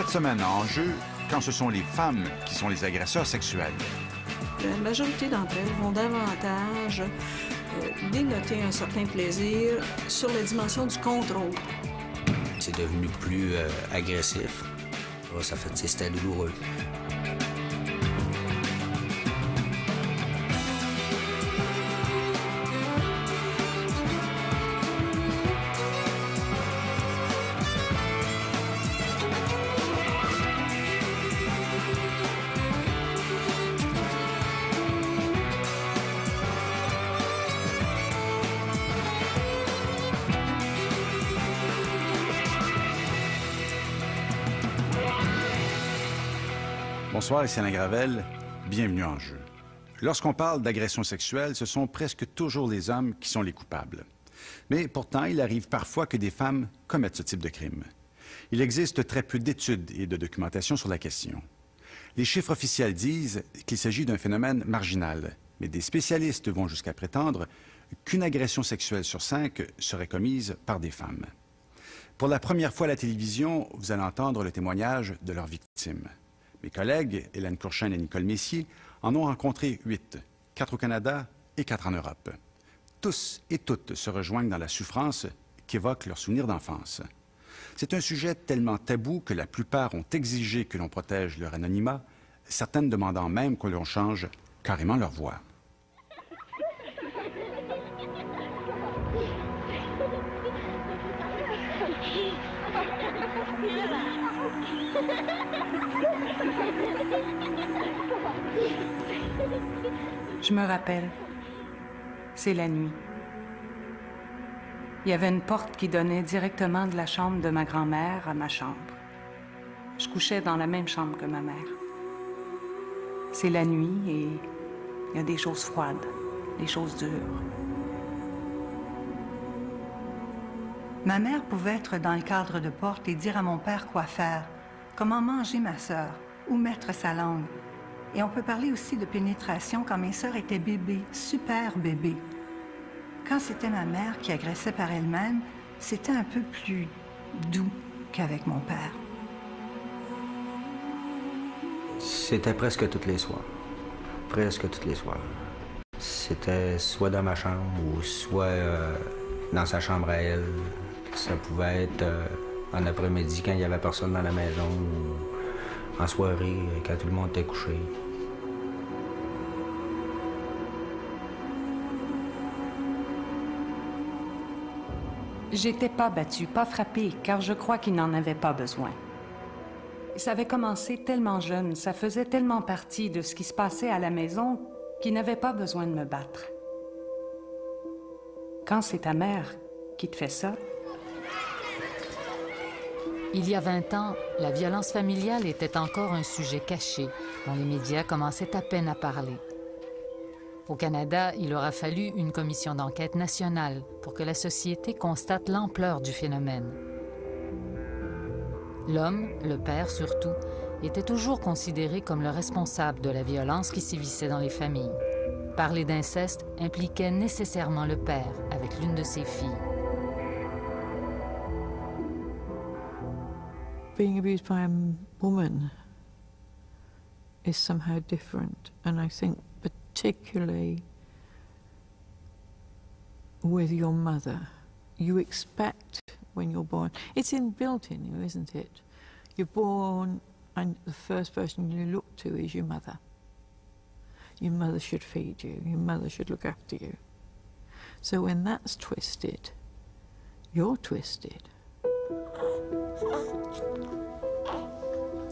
Cette semaine, en jeu, quand ce sont les femmes qui sont les agresseurs sexuels. La majorité d'entre elles vont davantage dénoter un certain plaisir sur la dimension du contrôle. C'est devenu plus agressif. Ça fait, c'était douloureux. Bonsoir, ici Alain Gravel. Bienvenue en jeu. Lorsqu'on parle d'agression sexuelle, ce sont presque toujours les hommes qui sont les coupables. Mais pourtant, il arrive parfois que des femmes commettent ce type de crime. Il existe très peu d'études et de documentation sur la question. Les chiffres officiels disent qu'il s'agit d'un phénomène marginal, mais des spécialistes vont jusqu'à prétendre qu'une agression sexuelle sur 5 serait commise par des femmes. Pour la première fois à la télévision, vous allez entendre le témoignage de leurs victimes. Mes collègues, Hélène Courchaine et Nicole Messier, en ont rencontré 8, 4 au Canada et 4 en Europe. Tous et toutes se rejoignent dans la souffrance qu'évoquent leurs souvenirs d'enfance. C'est un sujet tellement tabou que la plupart ont exigé que l'on protège leur anonymat, certaines demandant même que l'on change carrément leur voix. Je me rappelle, c'est la nuit. Il y avait une porte qui donnait directement de la chambre de ma grand-mère à ma chambre. Je couchais dans la même chambre que ma mère. C'est la nuit et il y a des choses froides, des choses dures. Ma mère pouvait être dans le cadre de porte et dire à mon père quoi faire, comment manger ma sœur, où mettre sa langue. Et on peut parler aussi de pénétration quand mes sœurs étaient bébés, super bébés. Quand c'était ma mère qui agressait par elle-même, c'était un peu plus doux qu'avec mon père. C'était presque tous les soirs. Presque tous les soirs. C'était soit dans ma chambre ou soit dans sa chambre à elle. Ça pouvait être en après-midi quand il n'y avait personne dans la maison ou en soirée quand tout le monde était couché. J'étais pas battue, pas frappée, car je crois qu'il n'en avait pas besoin. Ça avait commencé tellement jeune, ça faisait tellement partie de ce qui se passait à la maison qu'il n'avait pas besoin de me battre. Quand c'est ta mère qui te fait ça... Il y a 20 ans, la violence familiale était encore un sujet caché, dont les médias commençaient à peine à parler. Au Canada, il aura fallu une commission d'enquête nationale pour que la société constate l'ampleur du phénomène. L'homme, le père surtout, était toujours considéré comme le responsable de la violence qui sévissait dans les familles. Parler d'inceste impliquait nécessairement le père avec l'une de ses filles. Being abused by a woman is somehow different, and I think particularly with your mother, you expect when you're born, it's inbuilt in you, isn't it? You're born and the first person you look to is your mother. Your mother should feed you, your mother should look after you. So when that's twisted, you're twisted.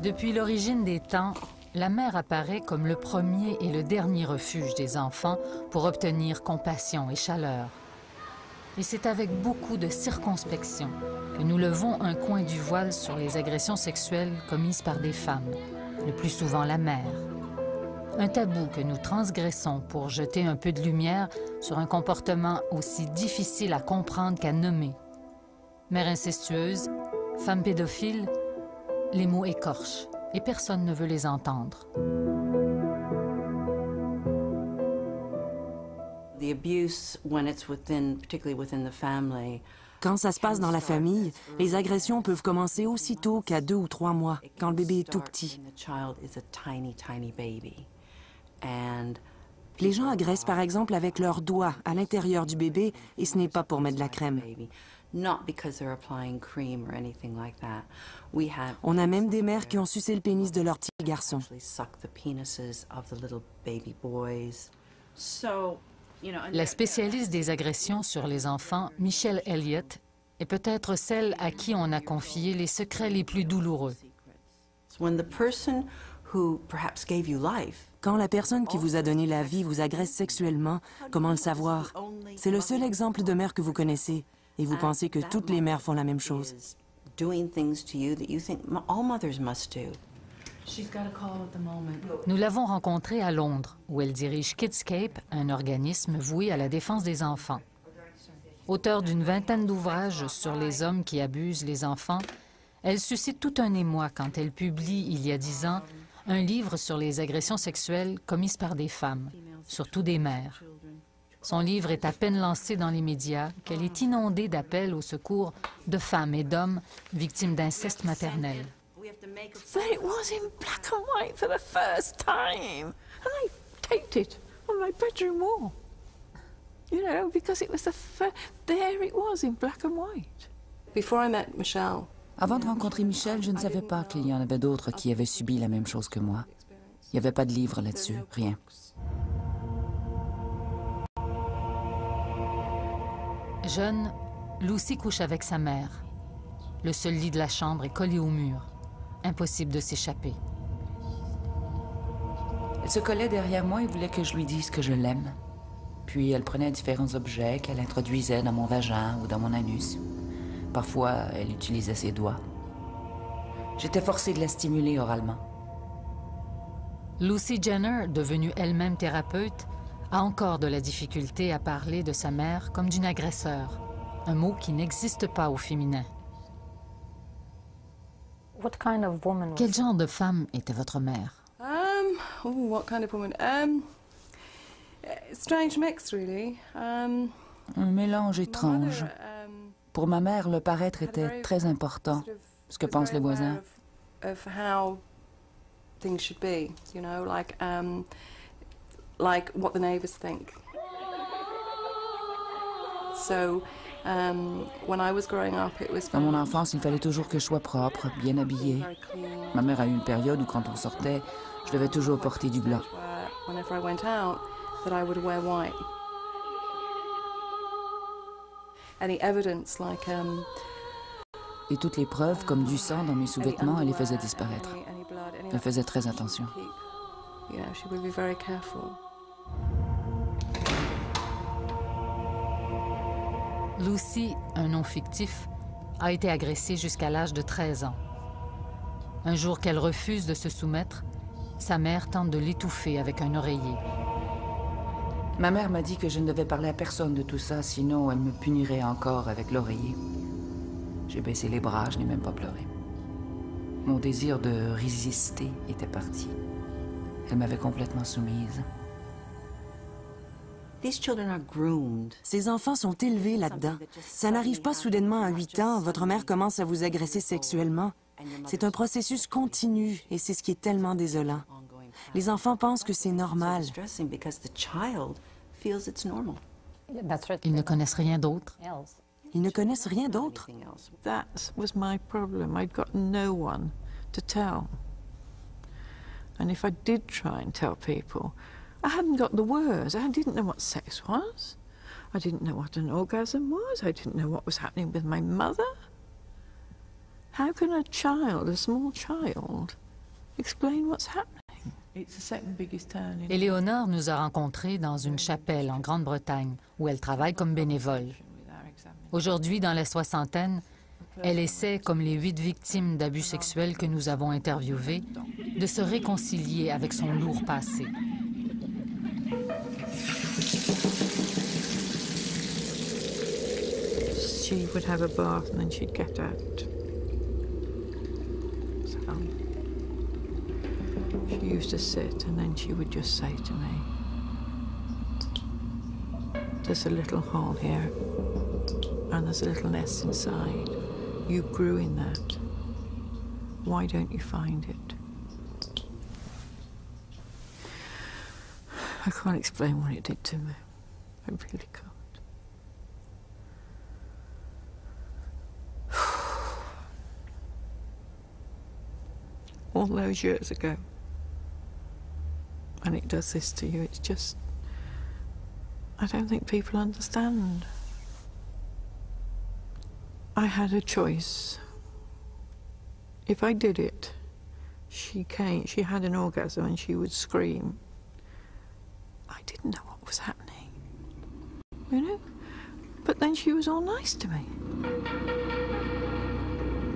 Depuis l'origine des temps, la mère apparaît comme le premier et le dernier refuge des enfants pour obtenir compassion et chaleur. Et c'est avec beaucoup de circonspection que nous levons un coin du voile sur les agressions sexuelles commises par des femmes, le plus souvent la mère. Un tabou que nous transgressons pour jeter un peu de lumière sur un comportement aussi difficile à comprendre qu'à nommer. Mère incestueuse, femme pédophile, les mots écorchent et personne ne veut les entendre. The abuse, when it's within, particularly within the family, Quand ça se passe dans la famille, les agressions peuvent commencer aussitôt qu'à 2 ou 3 mois, quand le bébé est tout petit. Les gens agressent par exemple avec leurs doigts à l'intérieur du bébé et ce n'est pas pour mettre de la crème. On a même des mères qui ont sucé le pénis de leur petit garçon. La spécialiste des agressions sur les enfants, Michelle Elliott, est peut-être celle à qui on a confié les secrets les plus douloureux. Quand la personne qui vous a donné la vie vous agresse sexuellement, comment le savoir? C'est le seul exemple de mère que vous connaissez. Et vous pensez que toutes les mères font la même chose. Nous l'avons rencontrée à Londres, où elle dirige Kidscape, un organisme voué à la défense des enfants. Auteure d'une vingtaine d'ouvrages sur les hommes qui abusent les enfants, elle suscite tout un émoi quand elle publie, il y a 10 ans, un livre sur les agressions sexuelles commises par des femmes, surtout des mères. Son livre est à peine lancé dans les médias qu'elle est inondée d'appels au secours de femmes et d'hommes victimes d'inceste maternel. There it was in black and white for the first time. And I taped it on my bedroom wall. You know, because it was the first... There it was in black and white. Before I met Michelle, avant de rencontrer Michelle, je ne savais pas qu'il y en avait d'autres qui avaient subi la même chose que moi. Il n'y avait pas de livre là-dessus, rien. Jeune, Lucy couche avec sa mère. Le seul lit de la chambre est collé au mur. Impossible de s'échapper. Elle se collait derrière moi et voulait que je lui dise que je l'aime. Puis elle prenait différents objets qu'elle introduisait dans mon vagin ou dans mon anus. Parfois, elle utilisait ses doigts. J'étais forcée de la stimuler oralement. Lucy Jenner, devenue elle-même thérapeute, a encore de la difficulté à parler de sa mère comme d'une agresseur, un mot qui n'existe pas au féminin. Quel genre de femme était votre mère? what kind of woman? Strange mix, really. Un mélange étrange. Pour ma mère, le paraître était très important. Ce que pensent les voisins. Of how things should be, you know, like what the neighbors think. So, when I was growing up, it was. Dans mon enfance, il fallait toujours que je sois propre, bien habillée. Ma mère a eu une période où, quand on sortait, je devais toujours porter du blanc. Whenever I went out, that I would wear white. Any evidence, like. Et toutes les preuves, comme du sang dans mes sous-vêtements, elle les faisait disparaître. Elle faisait très attention. Lucy, un nom fictif, a été agressée jusqu'à l'âge de 13 ans. Un jour qu'elle refuse de se soumettre, sa mère tente de l'étouffer avec un oreiller. Ma mère m'a dit que je ne devais parler à personne de tout ça, sinon elle me punirait encore avec l'oreiller. J'ai baissé les bras, je n'ai même pas pleuré. Mon désir de résister était parti. Elle m'avait complètement soumise. Ces enfants sont élevés là-dedans. Ça n'arrive pas soudainement à 8 ans, votre mère commence à vous agresser sexuellement. C'est un processus continu et c'est ce qui est tellement désolant. Les enfants pensent que c'est normal. Ils ne connaissent rien d'autre. Ils ne connaissent rien d'autre. That was my problem. I'd got no one to tell. And if I did try and tell people, I hadn't got the words. I didn't know what sex was. I didn't know what an orgasm was. I didn't know what was happening with my mother. How can a child, a small child, explain what's happening? It's the second biggest town in... Éléonore nous a rencontrés dans une chapelle en Grande-Bretagne, où elle travaille comme bénévole. Aujourd'hui, dans la soixantaine, elle essaie, comme les 8 victimes d'abus sexuels que nous avons interviewées, de se réconcilier avec son lourd passé. She would have a bath and then she'd get out. So she used to sit and then she would just say to me, "There's a little hole here. and there's a little nest inside. You grew in that. Why don't you find it? I can't explain what it did to me. I really can't. All those years ago. And it does this to you. It's just... I don't think people understand. I had a choice. If I did it, she had an orgasm and she would scream. I didn't know what was happening, you know? But then she was all nice to me.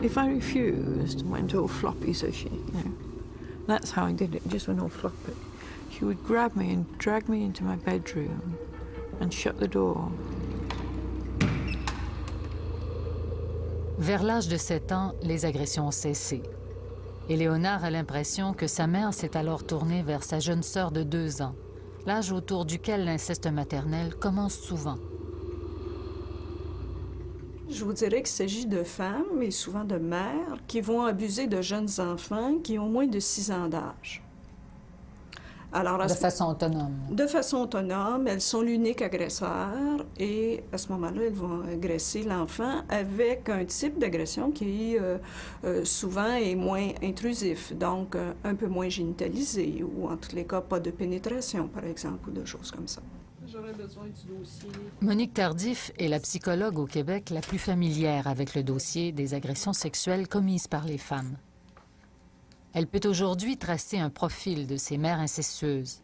If I refused and went all floppy, so she, you know, that's how I did it, just went all floppy. She would grab me and drag me into my bedroom and shut the door. Vers l'âge de 7 ans, les agressions ont cessé. Et Léonard a l'impression que sa mère s'est alors tournée vers sa jeune sœur de 2 ans, l'âge autour duquel l'inceste maternel commence souvent. Je vous dirais qu'il s'agit de femmes, et souvent de mères, qui vont abuser de jeunes enfants qui ont moins de 6 ans d'âge. Alors, de façon autonome. De façon autonome, elles sont l'unique agresseur et à ce moment-là, elles vont agresser l'enfant avec un type d'agression qui souvent est moins intrusif, donc un peu moins génitalisé ou en tous les cas pas de pénétration, par exemple, ou de choses comme ça. J'aurais besoin du dossier. Monique Tardif est la psychologue au Québec la plus familière avec le dossier des agressions sexuelles commises par les femmes. Elle peut aujourd'hui tracer un profil de ces mères incestueuses,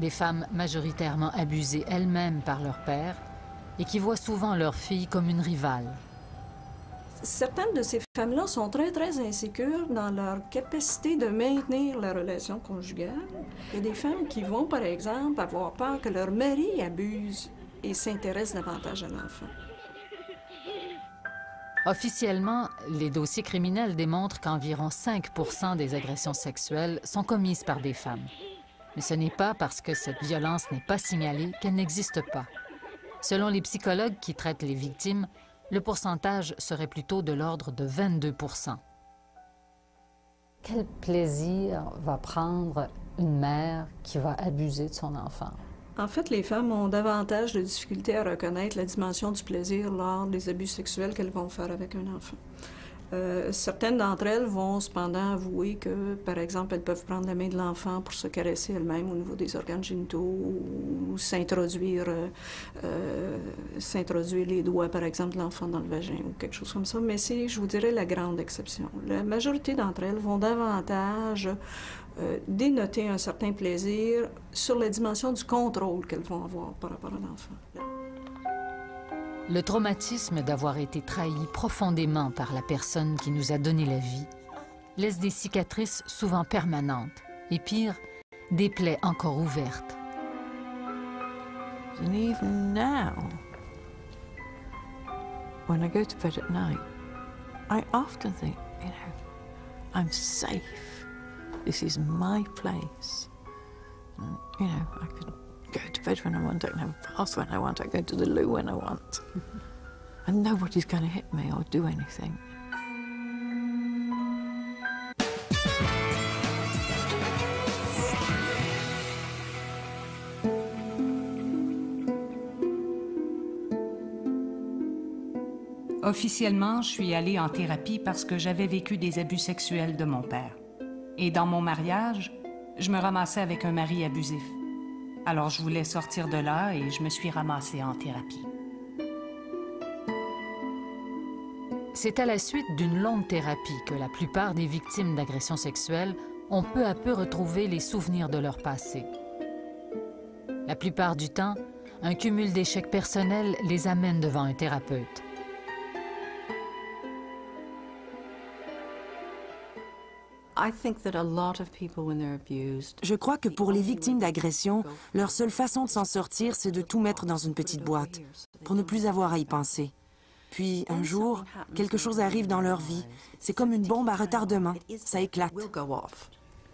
des femmes majoritairement abusées elles-mêmes par leur père et qui voient souvent leur fille comme une rivale. Certaines de ces femmes-là sont très, très insécures dans leur capacité de maintenir la relation conjugale. Il y a des femmes qui vont, par exemple, avoir peur que leur mari abuse et s'intéresse davantage à l'enfant. Officiellement, les dossiers criminels démontrent qu'environ 5% des agressions sexuelles sont commises par des femmes. Mais ce n'est pas parce que cette violence n'est pas signalée qu'elle n'existe pas. Selon les psychologues qui traitent les victimes, le pourcentage serait plutôt de l'ordre de 22%. Quel plaisir va prendre une mère qui va abuser de son enfant? En fait, les femmes ont davantage de difficultés à reconnaître la dimension du plaisir lors des abus sexuels qu'elles vont faire avec un enfant. Certaines d'entre elles vont cependant avouer que, par exemple, elles peuvent prendre la main de l'enfant pour se caresser elles-mêmes au niveau des organes génitaux ou s'introduire les doigts, par exemple, de l'enfant dans le vagin ou quelque chose comme ça. Mais c'est, je vous dirais, la grande exception. La majorité d'entre elles vont davantage dénoter un certain plaisir sur la dimension du contrôle qu'elles vont avoir par rapport à l'enfant. Le traumatisme d'avoir été trahi profondément par la personne qui nous a donné la vie laisse des cicatrices souvent permanentes et pire, des plaies encore ouvertes. And even now, when I go to bed at night, I often think, you know, I'm safe. This is my place. And, you know, I could go to bed when I want, I can have a bath when I want, I go to the loo when I want. And nobody's going to hit me or do anything. Officiellement, je suis allée en thérapie parce que j'avais vécu des abus sexuels de mon père. Et dans mon mariage, je me ramassais avec un mari abusif. Alors je voulais sortir de là et je me suis ramassée en thérapie. C'est à la suite d'une longue thérapie que la plupart des victimes d'agressions sexuelles ont peu à peu retrouvé les souvenirs de leur passé. La plupart du temps, un cumul d'échecs personnels les amène devant un thérapeute. Je crois que pour les victimes d'agression, leur seule façon de s'en sortir, c'est de tout mettre dans une petite boîte, pour ne plus avoir à y penser. Puis, un jour, quelque chose arrive dans leur vie. C'est comme une bombe à retardement. Ça éclate.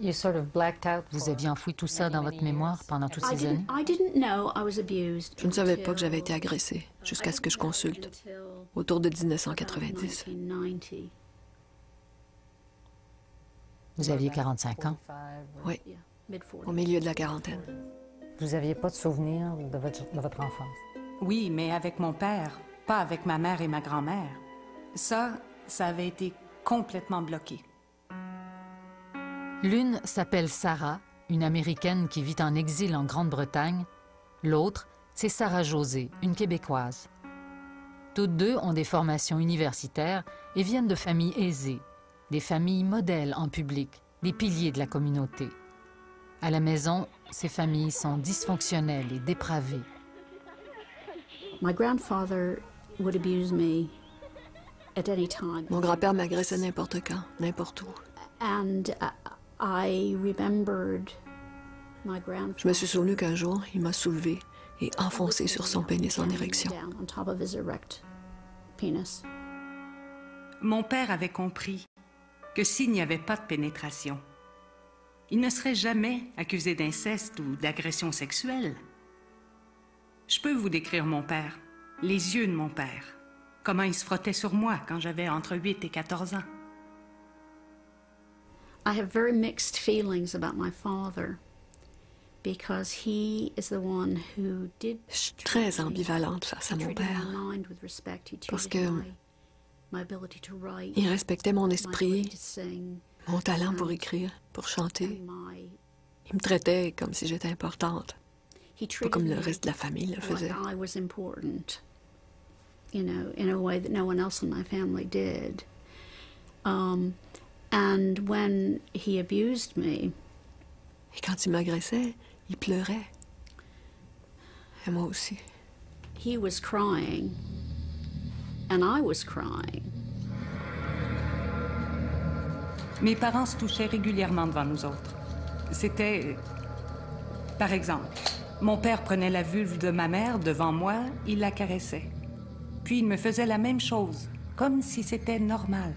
You sort of blacked out. Vous aviez enfoui tout ça dans votre mémoire pendant toutes ces années? Je ne savais pas que j'avais été agressée jusqu'à ce que je consulte, autour de 1990. Vous aviez 45 ans. Oui, au milieu de la quarantaine. Vous n'aviez pas de souvenir de votre enfance? Oui, mais avec mon père, pas avec ma mère et ma grand-mère. Ça avait été complètement bloqué. L'une s'appelle Sarah, une Américaine qui vit en exil en Grande-Bretagne. L'autre, c'est Sarah José, une Québécoise. Toutes deux ont des formations universitaires et viennent de familles aisées, des familles modèles en public, des piliers de la communauté. À la maison, ces familles sont dysfonctionnelles et dépravées. My grandfather would abuse me at any time. Mon grand-père m'agressait n'importe quand, n'importe où. And I remembered my grandfather. Je me suis souvenu qu'un jour, il m'a soulevé et enfoncé sur son pénis en érection. On top of his erect penis. Mon père avait compris que s'il n'y avait pas de pénétration, il ne serait jamais accusé d'inceste ou d'agression sexuelle. Je peux vous décrire mon père, les yeux de mon père, comment il se frottait sur moi quand j'avais entre 8 et 14 ans. I have very mixed feelings about my father because he is the one who did. Je suis très ambivalente face à mon père parce que il respectait mon esprit, mon talent pour écrire, pour chanter. Il me traitait comme si j'étais importante. Pas comme le reste de la famille le faisait. You know, in a way that no one else in my family did. And when he abused me, et quand il m'agressait, il pleurait. Et moi aussi. He was crying, and I was crying. Mes parents se touchaient régulièrement devant nous autres. C'était... Par exemple, mon père prenait la vulve de ma mère devant moi, il la caressait. Puis il me faisait la même chose, comme si c'était normal.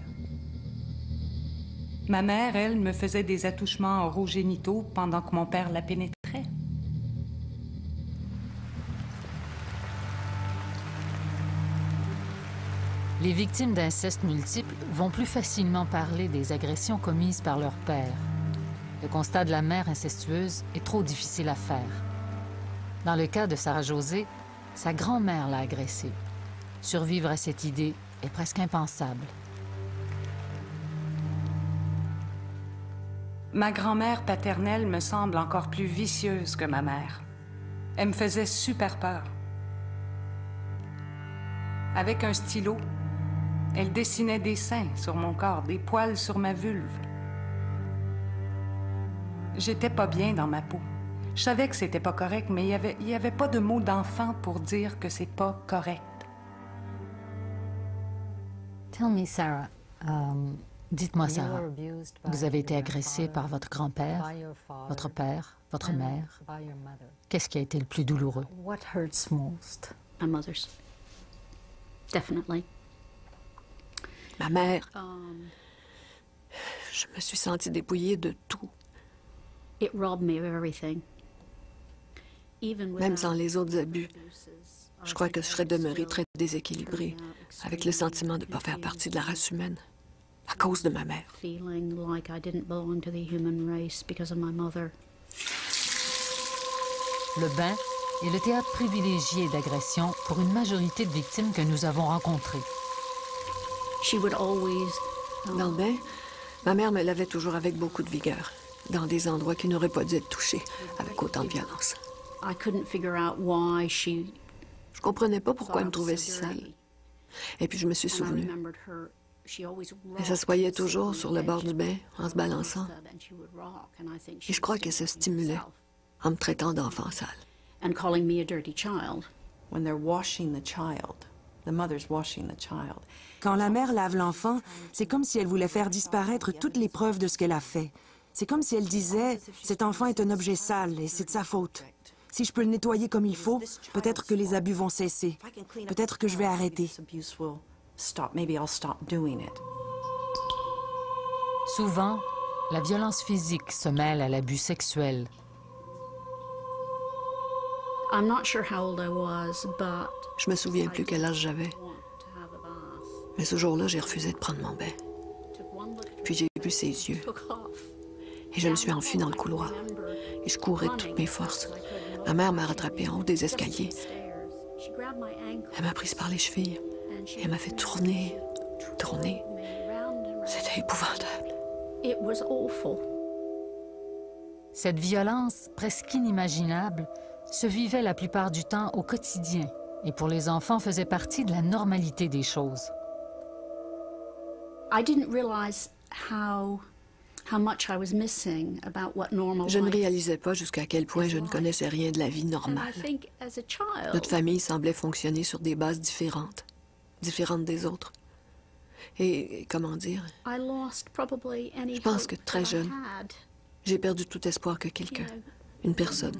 Ma mère, elle, me faisait des attouchements orogénitaux pendant que mon père la pénétrait. Les victimes d'inceste multiples vont plus facilement parler des agressions commises par leur père. Le constat de la mère incestueuse est trop difficile à faire. Dans le cas de Sarah José, sa grand-mère l'a agressée. Survivre à cette idée est presque impensable. Ma grand-mère paternelle me semble encore plus vicieuse que ma mère. Elle me faisait super peur. Avec un stylo, elle dessinait des seins sur mon corps, des poils sur ma vulve. J'étais pas bien dans ma peau. Je savais que c'était pas correct, mais il y avait pas de mot d'enfant pour dire que c'est pas correct. Tell me, Sarah, Dites-moi, Sarah, vous avez été agressée par votre grand-père, votre père, votre mère. Qu'est-ce qui a été le plus douloureux? What hurts most? My mother's. Definitely. Ma mère. Je me suis sentie dépouillée de tout. It robbed me of everything. Même sans les autres abus, je crois que je serais demeurée très déséquilibrée, avec le sentiment de ne pas faire partie de la race humaine, à cause de ma mère. Feeling like I didn't belong to the human race because of my mother. Le bain est le théâtre privilégié d'agression pour une majorité de victimes que nous avons rencontrées. She would always... Dans le bain, ma mère me lavait toujours avec beaucoup de vigueur, dans des endroits qui n'auraient pas dû être touchés avec autant de violence. I couldn't figure out why she... Je comprenais pas pourquoi elle me trouvait si sale. Et puis je me suis souvenue. Elle s'assoyait toujours sur le bord du bain en se balançant. Et je crois qu'elle se stimulait en me traitant d'enfant sale. And calling me a dirty child. When they're washing the child, the mother's washing the child. Quand la mère lave l'enfant, c'est comme si elle voulait faire disparaître toutes les preuves de ce qu'elle a fait. C'est comme si elle disait « Cet enfant est un objet sale et c'est de sa faute. Si je peux le nettoyer comme il faut, peut-être que les abus vont cesser. Peut-être que je vais arrêter. » Souvent, la violence physique se mêle à l'abus sexuel. Je me souviens plus quel âge j'avais. Mais ce jour-là, j'ai refusé de prendre mon bain. Puis j'ai vu ses yeux. Et je me suis enfuie dans le couloir. Et je courais de toutes mes forces. Ma mère m'a rattrapée en haut des escaliers. Elle m'a prise par les chevilles. Et elle m'a fait tourner, tourner. C'était épouvantable. Cette violence, presque inimaginable, se vivait la plupart du temps au quotidien et pour les enfants faisait partie de la normalité des choses. Je ne réalisais pas jusqu'à quel point je ne connaissais rien de la vie normale. Notre famille semblait fonctionner sur des bases différentes des autres. Et comment dire, je pense que très jeune, j'ai perdu tout espoir que quelqu'un, une personne,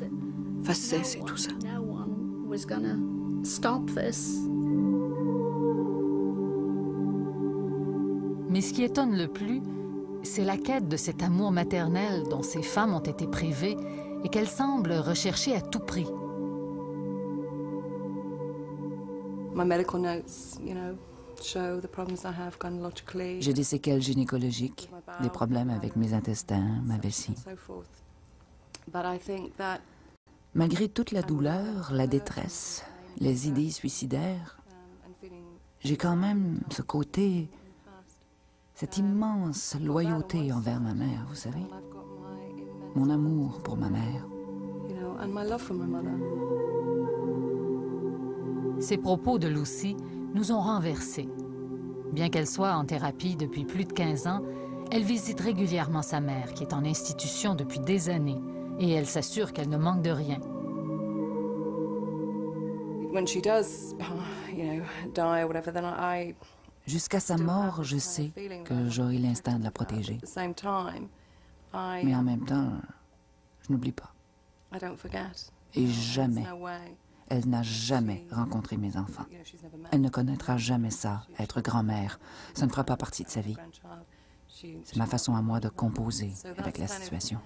fasse cesser tout ça. Mais ce qui étonne le plus, c'est la quête de cet amour maternel dont ces femmes ont été privées et qu'elles semblent rechercher à tout prix. J'ai des séquelles gynécologiques, des problèmes avec mes intestins, ma vessie. Malgré toute la douleur, la détresse, les idées suicidaires, j'ai quand même ce côté, cette immense loyauté envers ma mère, vous savez. Mon amour pour ma mère. Ces propos de Lucy nous ont renversés. Bien qu'elle soit en thérapie depuis plus de 15 ans, elle visite régulièrement sa mère, qui est en institution depuis des années, et elle s'assure qu'elle ne manque de rien. Jusqu'à sa mort, je sais que j'aurai l'instinct de la protéger. Mais en même temps, je n'oublie pas. Et jamais, elle n'a jamais rencontré mes enfants. Elle ne connaîtra jamais ça, être grand-mère. Ça ne fera pas partie de sa vie. C'est ma façon à moi de composer avec la situation.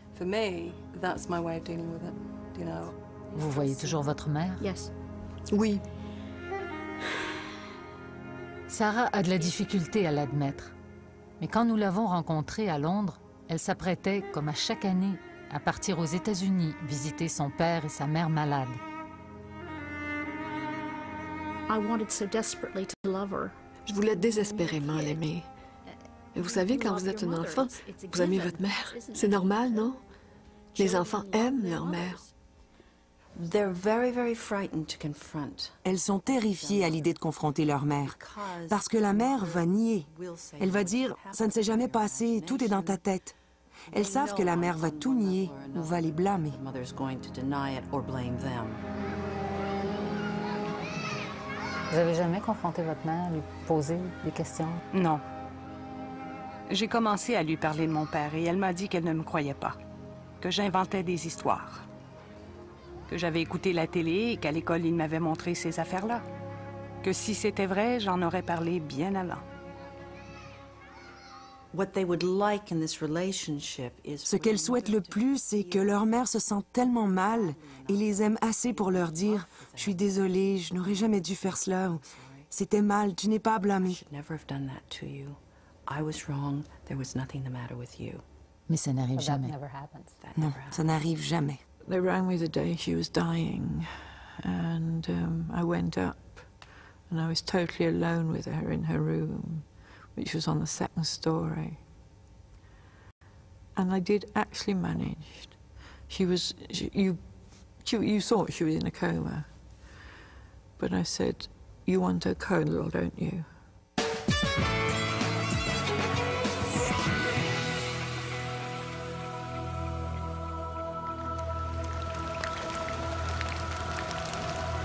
Vous voyez toujours votre mère? Oui. Sarah a de la difficulté à l'admettre. Mais quand nous l'avons rencontrée à Londres, elle s'apprêtait, comme à chaque année, à partir aux États-Unis visiter son père et sa mère malades. Je voulais désespérément l'aimer. Mais vous savez, quand vous êtes un enfant, vous aimez votre mère. C'est normal, non? Les enfants aiment leur mère. Elles sont terrifiées à l'idée de confronter leur mère, parce que la mère va nier. Elle va dire « ça ne s'est jamais passé, tout est dans ta tête ». Elles savent que la mère va tout nier ou va les blâmer. Vous avez jamais confronté votre mère, lui poser des questions? Non. J'ai commencé à lui parler de mon père et elle m'a dit qu'elle ne me croyait pas, que j'inventais des histoires, que j'avais écouté la télé et qu'à l'école, il m'avait montré ces affaires-là, que si c'était vrai, j'en aurais parlé bien avant. Ce qu'elles souhaitent le plus, c'est que leur mère se sente tellement mal et les aime assez pour leur dire « Je suis désolée, je n'aurais jamais dû faire cela » ou « C'était mal, tu n'es pas à blâmer ». Mais ça n'arrive jamais. Non, ça n'arrive jamais. They rang me the day she was dying, and I went up, and I was totally alone with her in her room, which was on the second story. And I did actually manage. You thought she was in a coma, but I said, "You want a Colonel, don't you?"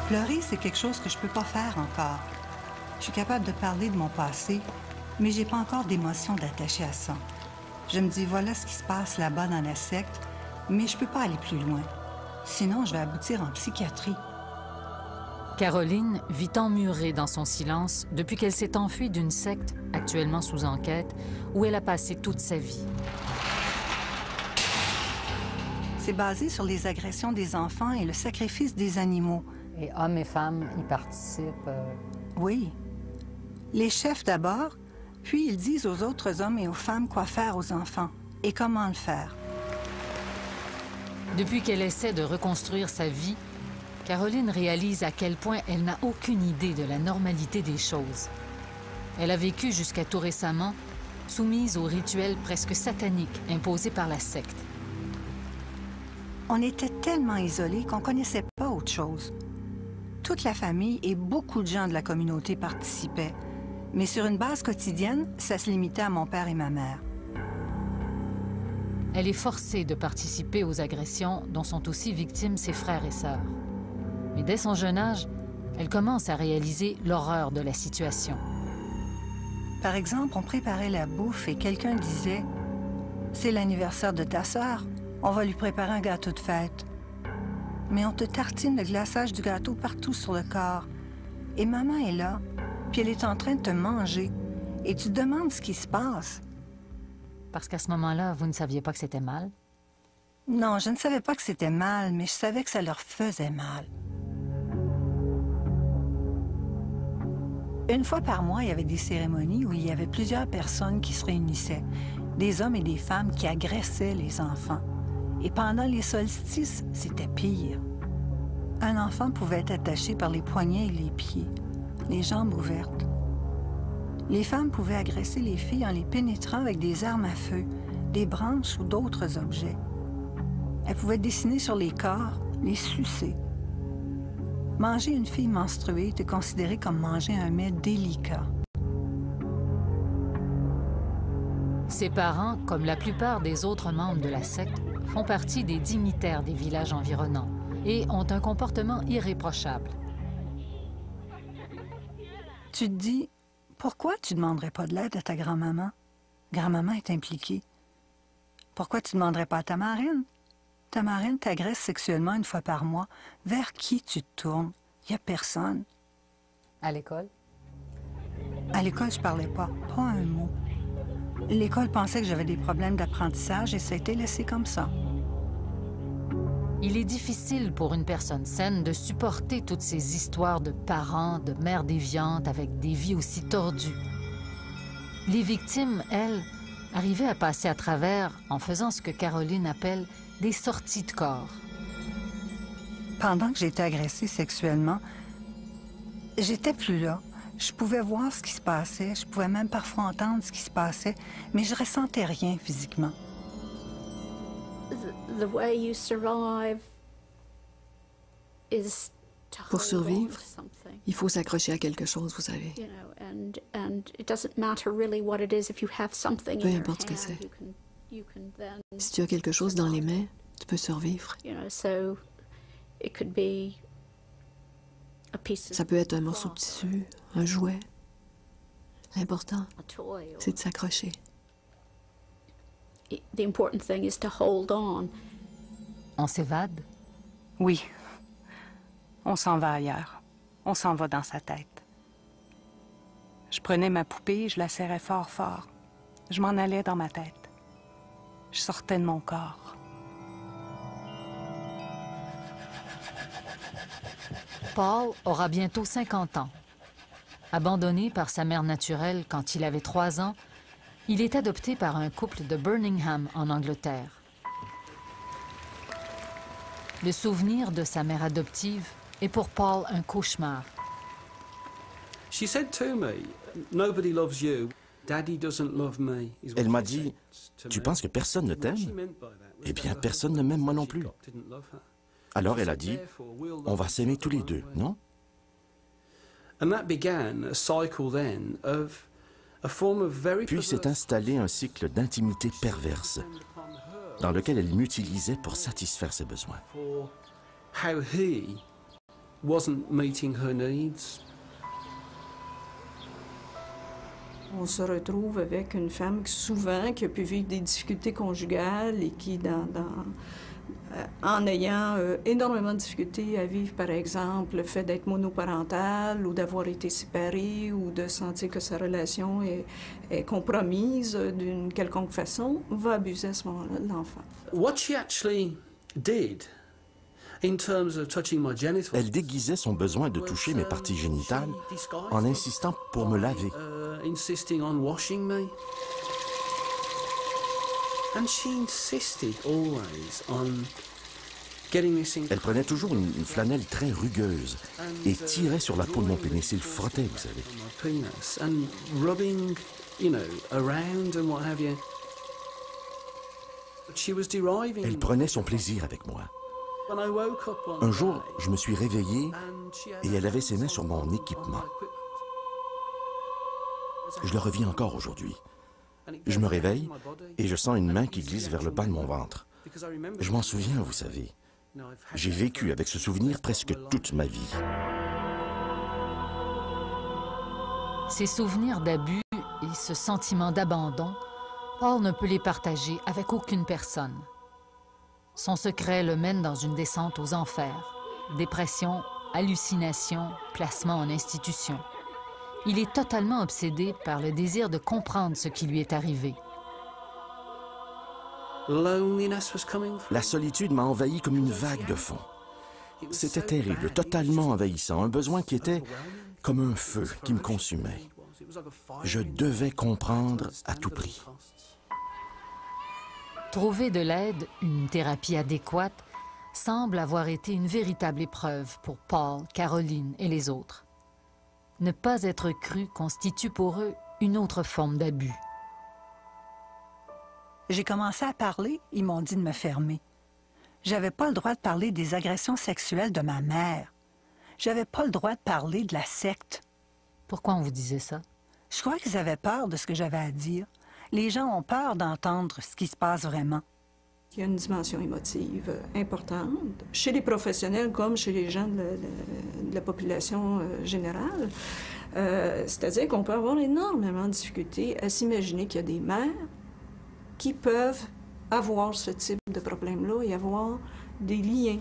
Pleurer, c'est quelque chose que je peux pas faire encore. Je suis capable de parler de mon passé, mais j'ai pas encore d'émotion d'attacher à ça. Je me dis, voilà ce qui se passe là-bas dans la secte, mais je peux pas aller plus loin. Sinon, je vais aboutir en psychiatrie. Caroline vit emmurée dans son silence depuis qu'elle s'est enfuie d'une secte, actuellement sous enquête, où elle a passé toute sa vie. C'est basé sur les agressions des enfants et le sacrifice des animaux. Et hommes et femmes y participent. Oui. Les chefs d'abord, puis ils disent aux autres hommes et aux femmes quoi faire aux enfants et comment le faire. Depuis qu'elle essaie de reconstruire sa vie, Caroline réalise à quel point elle n'a aucune idée de la normalité des choses. Elle a vécu jusqu'à tout récemment soumise aux rituels presque sataniques imposés par la secte. On était tellement isolés qu'on ne connaissait pas autre chose. Toute la famille et beaucoup de gens de la communauté participaient, mais sur une base quotidienne, ça se limitait à mon père et ma mère. Elle est forcée de participer aux agressions dont sont aussi victimes ses frères et sœurs. Mais dès son jeune âge, elle commence à réaliser l'horreur de la situation. Par exemple, on préparait la bouffe et quelqu'un disait « C'est l'anniversaire de ta sœur, on va lui préparer un gâteau de fête. » Mais on te tartine le glaçage du gâteau partout sur le corps. Et maman est là, puis elle est en train de te manger. Et tu te demandes ce qui se passe. Parce qu'à ce moment-là, vous ne saviez pas que c'était mal? Non, je ne savais pas que c'était mal, mais je savais que ça leur faisait mal. Une fois par mois, il y avait des cérémonies où il y avait plusieurs personnes qui se réunissaient, des hommes et des femmes qui agressaient les enfants. Et pendant les solstices, c'était pire. Un enfant pouvait être attaché par les poignets et les pieds, les jambes ouvertes. Les femmes pouvaient agresser les filles en les pénétrant avec des armes à feu, des branches ou d'autres objets. Elles pouvaient dessiner sur les corps, les sucer. Manger une fille menstruée était considéré comme manger un mets délicat. Ses parents, comme la plupart des autres membres de la secte, font partie des dignitaires des villages environnants et ont un comportement irréprochable. Tu te dis, pourquoi tu ne demanderais pas de l'aide à ta grand-maman? Grand-maman est impliquée. Pourquoi tu ne demanderais pas à ta marraine? Ta marraine t'agresse sexuellement une fois par mois. Vers qui tu te tournes? Il n'y a personne. À l'école? À l'école, je parlais pas un mot. L'école pensait que j'avais des problèmes d'apprentissage et ça a été laissé comme ça. Il est difficile pour une personne saine de supporter toutes ces histoires de parents, de mères déviantes avec des vies aussi tordues. Les victimes, elles, arrivaient à passer à travers en faisant ce que Caroline appelle des sorties de corps. Pendant que j'étais agressée sexuellement, j'étais plus là. Je pouvais voir ce qui se passait, je pouvais même parfois entendre ce qui se passait, mais je ressentais rien physiquement. Pour survivre, il faut s'accrocher à quelque chose, vous savez. Peu importe ce que c'est. Si tu as quelque chose dans les mains, tu peux survivre. Ça peut être un morceau de tissu, un jouet. L'important, c'est de s'accrocher. On s'évade? Oui. On s'en va ailleurs. On s'en va dans sa tête. Je prenais ma poupée et je la serrais fort, fort. Je m'en allais dans ma tête. Je sortais de mon corps. Paul aura bientôt 50 ans. Abandonné par sa mère naturelle quand il avait 3 ans, il est adopté par un couple de Birmingham en Angleterre. Le souvenir de sa mère adoptive est pour Paul un cauchemar. Elle m'a dit, « Tu penses que personne ne t'aime? Eh bien, personne ne m'aime moi non plus. » Alors elle a dit, « On va s'aimer tous les deux, non? » Puis s'est installé un cycle d'intimité perverse, dans lequel elle m'utilisait pour satisfaire ses besoins. On se retrouve avec une femme souvent qui a pu vivre des difficultés conjugales et qui, en ayant énormément de difficultés à vivre, par exemple, le fait d'être monoparentale ou d'avoir été séparée ou de sentir que sa relation est compromise d'une quelconque façon, va abuser à ce moment-là de l'enfant. What she actually Elle déguisait son besoin de toucher mes parties génitales en insistant pour me laver. Elle prenait toujours une flanelle très rugueuse et tirait sur la peau de mon pénis. Il frottait, vous savez. Elle prenait son plaisir avec moi. Un jour, je me suis réveillé et elle avait ses mains sur mon équipement. Je le revis encore aujourd'hui. Je me réveille et je sens une main qui glisse vers le bas de mon ventre. Je m'en souviens, vous savez. J'ai vécu avec ce souvenir presque toute ma vie. Ces souvenirs d'abus et ce sentiment d'abandon, Paul ne peut les partager avec aucune personne. Son secret le mène dans une descente aux enfers. Dépression, hallucinations, placement en institution. Il est totalement obsédé par le désir de comprendre ce qui lui est arrivé. La solitude m'a envahi comme une vague de fond. C'était terrible, totalement envahissant, un besoin qui était comme un feu qui me consumait. Je devais comprendre à tout prix. Trouver de l'aide, une thérapie adéquate, semble avoir été une véritable épreuve pour Paul, Caroline et les autres. Ne pas être cru constitue pour eux une autre forme d'abus. J'ai commencé à parler, ils m'ont dit de me fermer. J'avais pas le droit de parler des agressions sexuelles de ma mère. J'avais pas le droit de parler de la secte. Pourquoi on vous disait ça? Je crois qu'ils avaient peur de ce que j'avais à dire. Les gens ont peur d'entendre ce qui se passe vraiment. Il y a une dimension émotive importante, chez les professionnels comme chez les gens de la population générale. C'est-à-dire qu'on peut avoir énormément de difficultés à s'imaginer qu'il y a des mères qui peuvent avoir ce type de problème-là et avoir des liens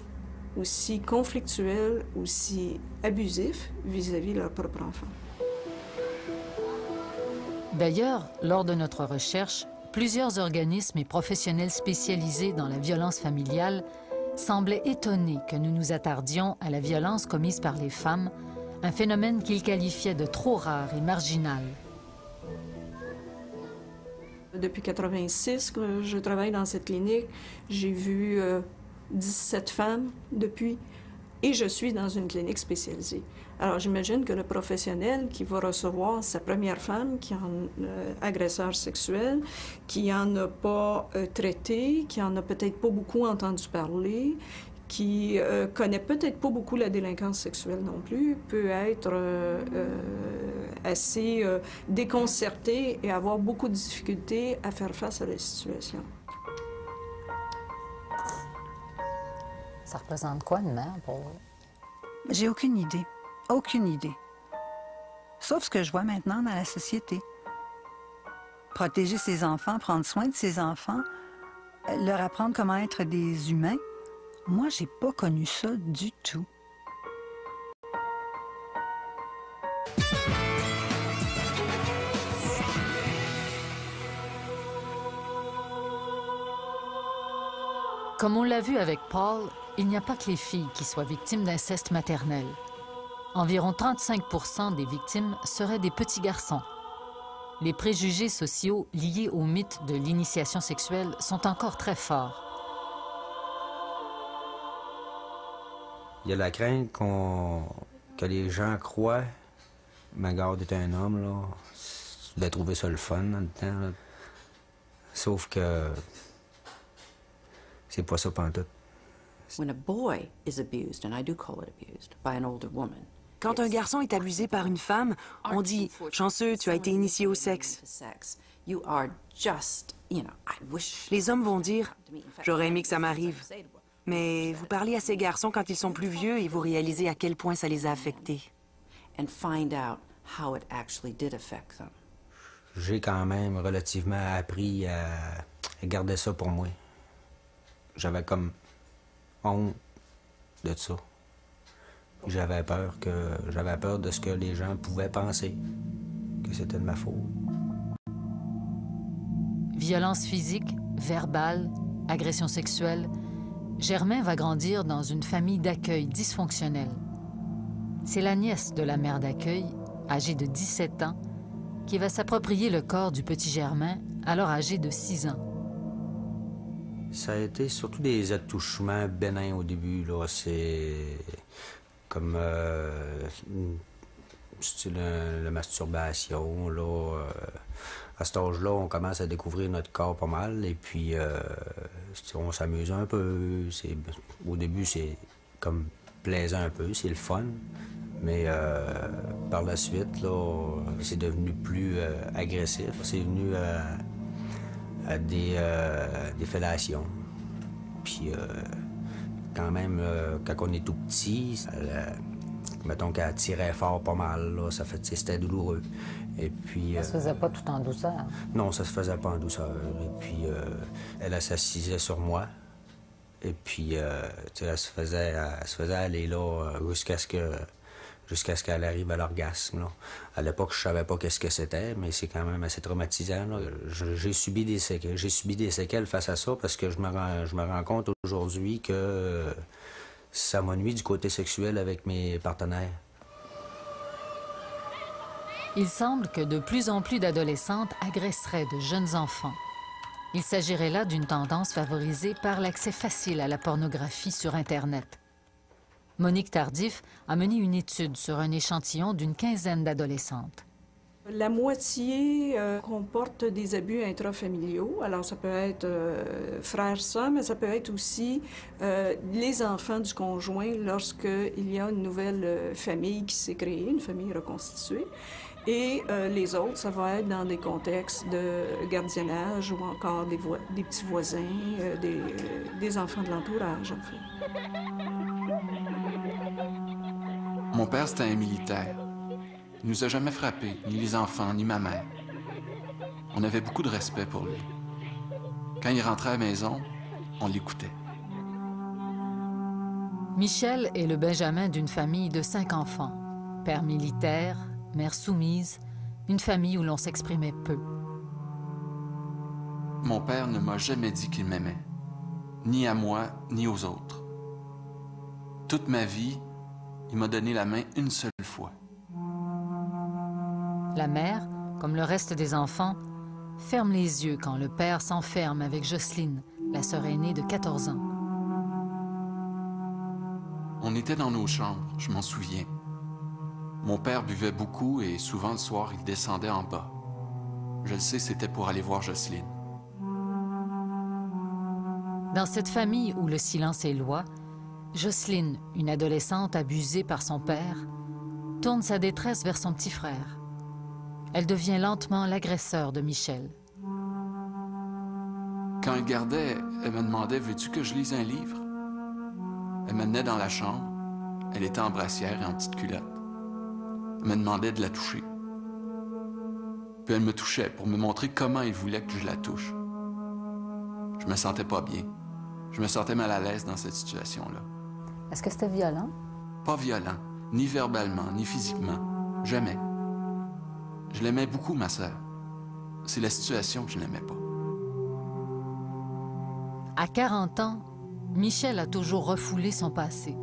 aussi conflictuels, aussi abusifs vis-à-vis de leur propre enfant. D'ailleurs, lors de notre recherche, plusieurs organismes et professionnels spécialisés dans la violence familiale semblaient étonnés que nous nous attardions à la violence commise par les femmes, un phénomène qu'ils qualifiaient de trop rare et marginal. Depuis 1986 que je travaille dans cette clinique, j'ai vu 17 femmes depuis, et je suis dans une clinique spécialisée. Alors j'imagine que le professionnel qui va recevoir sa première femme qui est agresseur sexuel, qui en a pas traité, qui en a peut-être pas beaucoup entendu parler, qui connaît peut-être pas beaucoup la délinquance sexuelle non plus, peut être assez déconcerté et avoir beaucoup de difficultés à faire face à la situation. Ça représente quoi une mère pour vous? J'ai aucune idée. Aucune idée. Sauf ce que je vois maintenant dans la société. Protéger ses enfants, prendre soin de ses enfants, leur apprendre comment être des humains. Moi, j'ai pas connu ça du tout. Comme on l'a vu avec Paul, il n'y a pas que les filles qui soient victimes d'inceste maternel. Environ 35% des victimes seraient des petits garçons. Les préjugés sociaux liés au mythe de l'initiation sexuelle sont encore très forts. Il y a la crainte que les gens croient Magard est un homme, là. Tu devais trouver ça le fun dans le temps, là. Sauf que c'est pas ça pantoute. When a boy is abused, and I do call it abused, by an older woman. Quand un garçon est abusé par une femme, on dit « Chanceux, tu as été initié au sexe ». Les hommes vont dire « J'aurais aimé que ça m'arrive ». Mais vous parlez à ces garçons quand ils sont plus vieux et vous réalisez à quel point ça les a affectés. J'ai quand même relativement appris à garder ça pour moi. J'avais comme honte de ça. J'avais peur de ce que les gens pouvaient penser, que c'était de ma faute. Violence physique, verbale, agression sexuelle, Germain va grandir dans une famille d'accueil dysfonctionnelle. C'est la nièce de la mère d'accueil, âgée de 17 ans, qui va s'approprier le corps du petit Germain, alors âgé de 6 ans. Ça a été surtout des attouchements bénins au début, là. C'est comme style la masturbation, là. À cet âge-là, on commence à découvrir notre corps pas mal, et puis on s'amuse un peu. Au début, c'est comme plaisant un peu, c'est le fun. Mais par la suite, là, c'est devenu plus agressif. C'est venu à des fellations. Puis quand même, quand on est tout petit, mettons qu'elle tirait fort pas mal, là, c'était douloureux. Et puis, ça se faisait pas tout en douceur? Non, ça se faisait pas en douceur. Et puis, elle s'assisait sur moi. Et puis, elle se faisait aller là jusqu'à ce qu'elle arrive à l'orgasme, là. À l'époque, je savais pas qu'est-ce que c'était, mais c'est quand même assez traumatisant, là. J'ai subi des séquelles. J'ai subi des séquelles face à ça parce que je me rends compte aujourd'hui que ça m'ennuie du côté sexuel avec mes partenaires. Il semble que de plus en plus d'adolescentes agresseraient de jeunes enfants. Il s'agirait là d'une tendance favorisée par l'accès facile à la pornographie sur Internet. Monique Tardif a mené une étude sur un échantillon d'une quinzaine d'adolescentes. La moitié comporte des abus intrafamiliaux. Alors, ça peut être frère-sœur, mais ça peut être aussi les enfants du conjoint lorsqu'il y a une nouvelle famille qui s'est créée, une famille reconstituée. Et les autres, ça va être dans des contextes de gardiennage ou encore des petits voisins, des enfants de l'entourage, en fait. Mon père, c'était un militaire. Il nous a jamais frappés, ni les enfants, ni ma mère. On avait beaucoup de respect pour lui. Quand il rentrait à la maison, on l'écoutait. Michel est le benjamin d'une famille de 5 enfants. Père militaire, mère soumise, une famille où l'on s'exprimait peu. Mon père ne m'a jamais dit qu'il m'aimait, ni à moi, ni aux autres. Toute ma vie, il m'a donné la main une seule fois. La mère, comme le reste des enfants, ferme les yeux quand le père s'enferme avec Jocelyne, la sœur aînée de 14 ans. On était dans nos chambres, je m'en souviens. Mon père buvait beaucoup et souvent le soir, il descendait en bas. Je le sais, c'était pour aller voir Jocelyne. Dans cette famille où le silence est loi, Jocelyne, une adolescente abusée par son père, tourne sa détresse vers son petit frère. Elle devient lentement l'agresseur de Michel. Quand elle gardait, elle me demandait « Veux-tu que je lise un livre? » Elle m'amenait dans la chambre. Elle était en brassière et en petite culotte. Elle me demandait de la toucher. Puis elle me touchait pour me montrer comment elle voulait que je la touche. Je me sentais pas bien. Je me sentais mal à l'aise dans cette situation-là. Est-ce que c'était violent? Pas violent, ni verbalement, ni physiquement. Jamais. Je l'aimais beaucoup, ma sœur. C'est la situation que je n'aimais pas. À 40 ans, Michel a toujours refoulé son passé.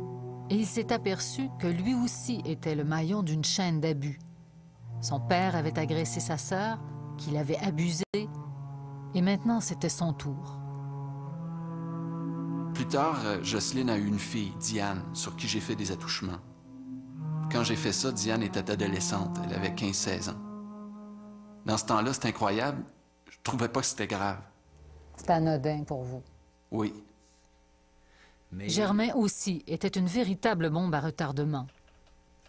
Et il s'est aperçu que lui aussi était le maillon d'une chaîne d'abus. Son père avait agressé sa sœur, qu'il avait abusée, et maintenant c'était son tour. Plus tard, Jocelyne a eu une fille, Diane, sur qui j'ai fait des attouchements. Quand j'ai fait ça, Diane était adolescente, elle avait 15-16 ans. Dans ce temps-là, c'était incroyable, je trouvais pas que c'était grave. C'était anodin pour vous? Oui. Mais... Germain aussi était une véritable bombe à retardement.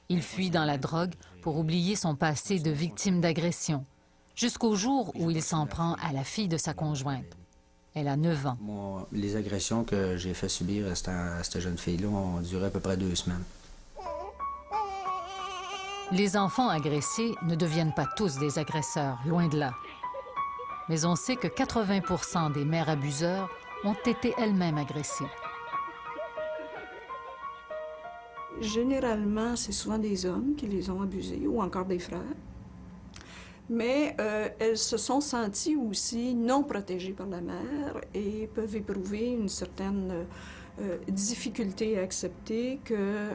Il fuit dans la drogue pour oublier son passé de victime d'agression, jusqu'au jour où il s'en prend à la fille de sa conjointe. Elle a 9 ans. Les agressions que j'ai fait subir à cette jeune fille-là ont duré à peu près 2 semaines. Les enfants agressés ne deviennent pas tous des agresseurs, loin de là. Mais on sait que 80% des mères abuseurs ont été elles-mêmes agressées. Généralement, c'est souvent des hommes qui les ont abusés, ou encore des frères. Mais elles se sont senties aussi non protégées par la mère et peuvent éprouver une certaine difficulté à accepter que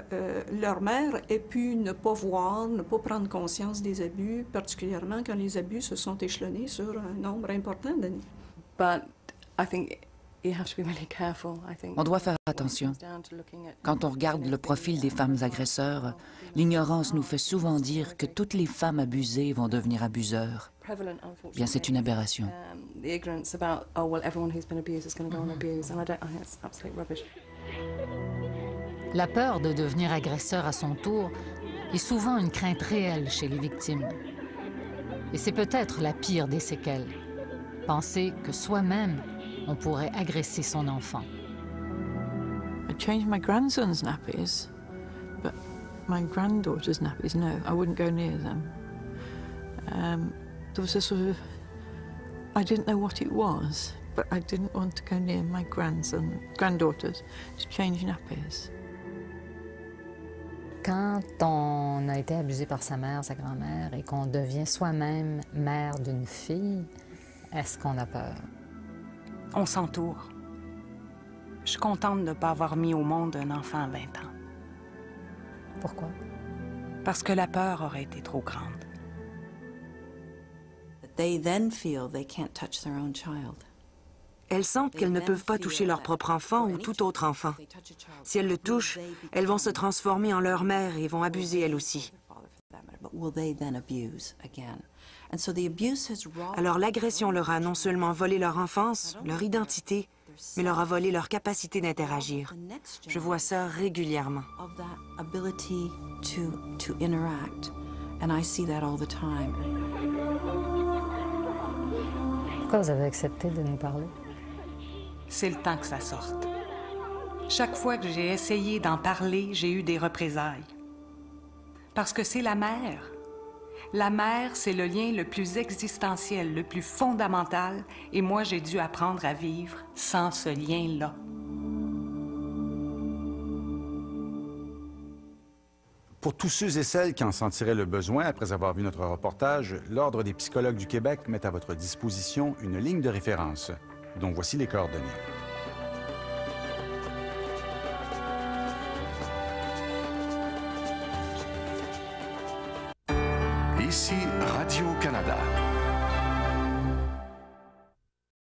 leur mère ait pu ne pas voir, ne pas prendre conscience des abus, particulièrement quand les abus se sont échelonnés sur un nombre important d'années. On doit faire attention. Quand on regarde le profil des femmes agresseurs, l'ignorance nous fait souvent dire que toutes les femmes abusées vont devenir abuseurs. Bien, c'est une aberration. La peur de devenir agresseur à son tour est souvent une crainte réelle chez les victimes. Et c'est peut-être la pire des séquelles. Penser que soi-même, on pourrait agresser son enfant. I changed my grandson's nappies, but my granddaughter's nappies, no, I wouldn't go near them. There was a sort of, I didn't know what it was, but I didn't want to go near my granddaughters to change nappies. Quand on a été abusé par sa mère, sa grand-mère, et qu'on devient soi-même mère d'une fille, est-ce qu'on a peur? On s'entoure. Je suis contente de ne pas avoir mis au monde un enfant à 20 ans. Pourquoi? Parce que la peur aurait été trop grande. They then feel they can't touch their own child. Elles sentent qu'elles ne peuvent pas toucher leur propre enfant ou tout autre enfant. Si elles le touchent, elles vont se transformer en leur mère et vont abuser elles aussi. Alors l'agression leur a non seulement volé leur enfance, leur identité, mais leur a volé leur capacité d'interagir. Je vois ça régulièrement. Pourquoi vous avez accepté de nous parler? C'est le temps que ça sorte. Chaque fois que j'ai essayé d'en parler, j'ai eu des représailles. Parce que c'est la mère. La mère, c'est le lien le plus existentiel, le plus fondamental, et moi, j'ai dû apprendre à vivre sans ce lien-là. Pour tous ceux et celles qui en sentiraient le besoin après avoir vu notre reportage, l'Ordre des psychologues du Québec met à votre disposition une ligne de référence, dont voici les coordonnées. Ici Radio-Canada.